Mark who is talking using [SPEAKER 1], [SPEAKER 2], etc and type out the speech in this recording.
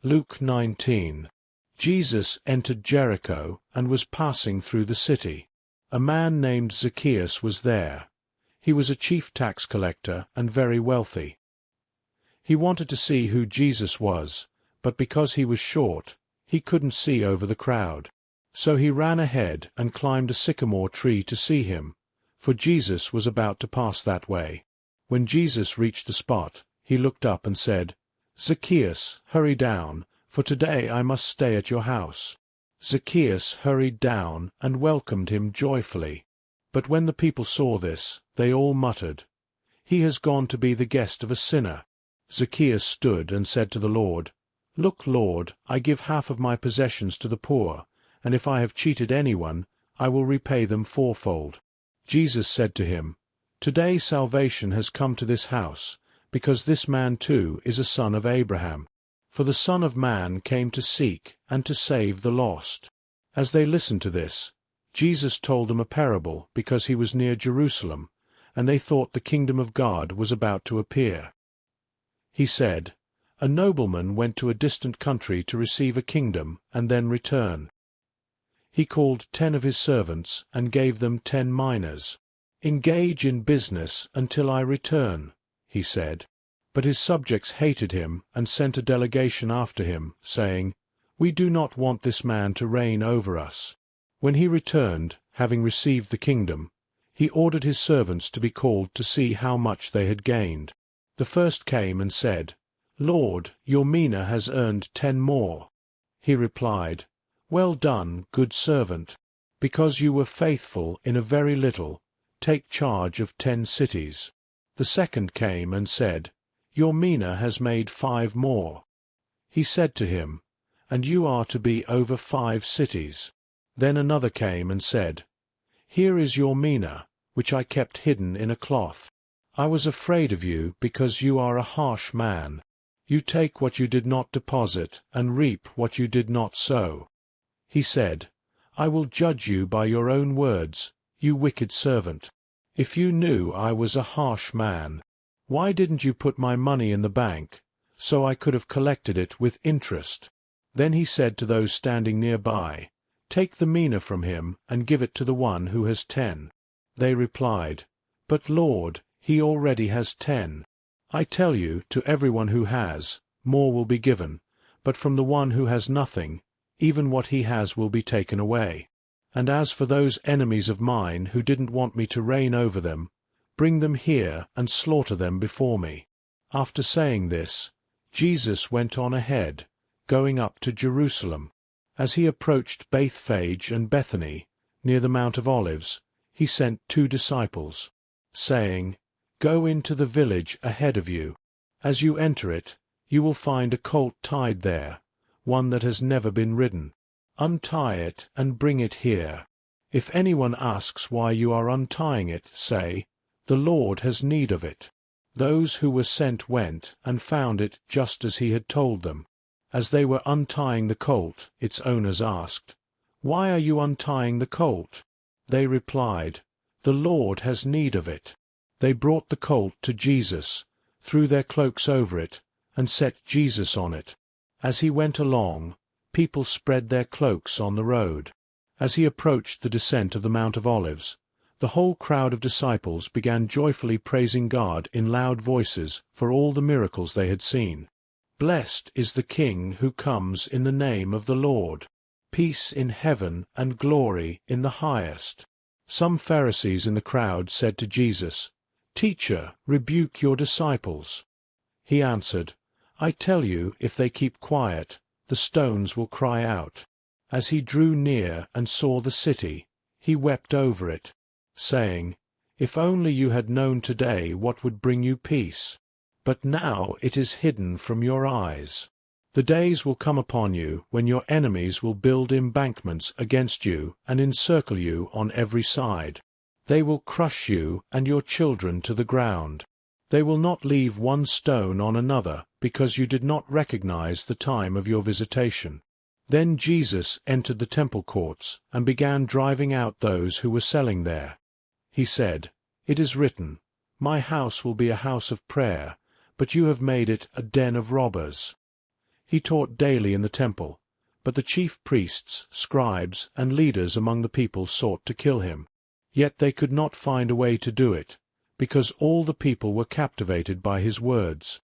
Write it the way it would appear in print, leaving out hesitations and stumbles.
[SPEAKER 1] Luke 19. Jesus entered Jericho and was passing through the city. A man named Zacchaeus was there. He was a chief tax collector and very wealthy. He wanted to see who Jesus was, but because he was short, he couldn't see over the crowd. So he ran ahead and climbed a sycamore tree to see him, for Jesus was about to pass that way. When Jesus reached the spot, he looked up and said, "Zacchaeus, hurry down, for today I must stay at your house." Zacchaeus hurried down and welcomed him joyfully. But when the people saw this, they all muttered, "He has gone to be the guest of a sinner." Zacchaeus stood and said to the Lord, "Look, Lord, I give half of my possessions to the poor, and if I have cheated anyone, I will repay them fourfold." Jesus said to him, "Today salvation has come to this house, because this man too is a son of Abraham. For the Son of Man came to seek and to save the lost." As they listened to this, Jesus told them a parable because he was near Jerusalem, and they thought the kingdom of God was about to appear. He said, "A nobleman went to a distant country to receive a kingdom and then return. He called 10 of his servants and gave them 10 minas. 'Engage in business until I return,' he said. But his subjects hated him and sent a delegation after him, saying, 'We do not want this man to reign over us.' When he returned, having received the kingdom, he ordered his servants to be called to see how much they had gained. The first came and said, 'Lord, your mina has earned 10 more.' He replied, 'Well done, good servant. Because you were faithful in a very little, take charge of 10 cities.' The second came and said, 'Your mina has made 5 more.' He said to him, 'And you are to be over 5 cities.' Then another came and said, 'Here is your mina, which I kept hidden in a cloth. I was afraid of you because you are a harsh man. You take what you did not deposit and reap what you did not sow.' He said, 'I will judge you by your own words, you wicked servant. If you knew I was a harsh man, why didn't you put my money in the bank, so I could have collected it with interest?' Then he said to those standing nearby, 'Take the mina from him and give it to the one who has 10. They replied, 'But Lord, he already has 10. I tell you, to everyone who has, more will be given, but from the one who has nothing, even what he has will be taken away. And as for those enemies of mine who didn't want me to reign over them, bring them here and slaughter them before me.'" After saying this, Jesus went on ahead, going up to Jerusalem. As he approached Bethphage and Bethany, near the Mount of Olives, he sent 2 disciples, saying, "Go into the village ahead of you. As you enter it, you will find a colt tied there, one that has never been ridden. Untie it and bring it here. If anyone asks why you are untying it, say, 'The Lord has need of it.'" Those who were sent went and found it just as he had told them. As they were untying the colt, its owners asked, "Why are you untying the colt?" They replied, "The Lord has need of it." They brought the colt to Jesus, threw their cloaks over it, and set Jesus on it. As he went along, people spread their cloaks on the road. As he approached the descent of the Mount of Olives, the whole crowd of disciples began joyfully praising God in loud voices for all the miracles they had seen. "Blessed is the King who comes in the name of the Lord. Peace in heaven and glory in the highest." Some Pharisees in the crowd said to Jesus, "Teacher, rebuke your disciples." He answered, "I tell you, if they keep quiet, the stones will cry out." As he drew near and saw the city, he wept over it, saying, "If only you had known today what would bring you peace! But now it is hidden from your eyes. The days will come upon you when your enemies will build embankments against you and encircle you on every side. They will crush you and your children to the ground. They will not leave one stone on another, because you did not recognize the time of your visitation." Then Jesus entered the temple courts and began driving out those who were selling there. He said, "It is written, 'My house will be a house of prayer,' but you have made it a den of robbers." He taught daily in the temple, but the chief priests, scribes, and leaders among the people sought to kill him. Yet they could not find a way to do it, because all the people were captivated by his words.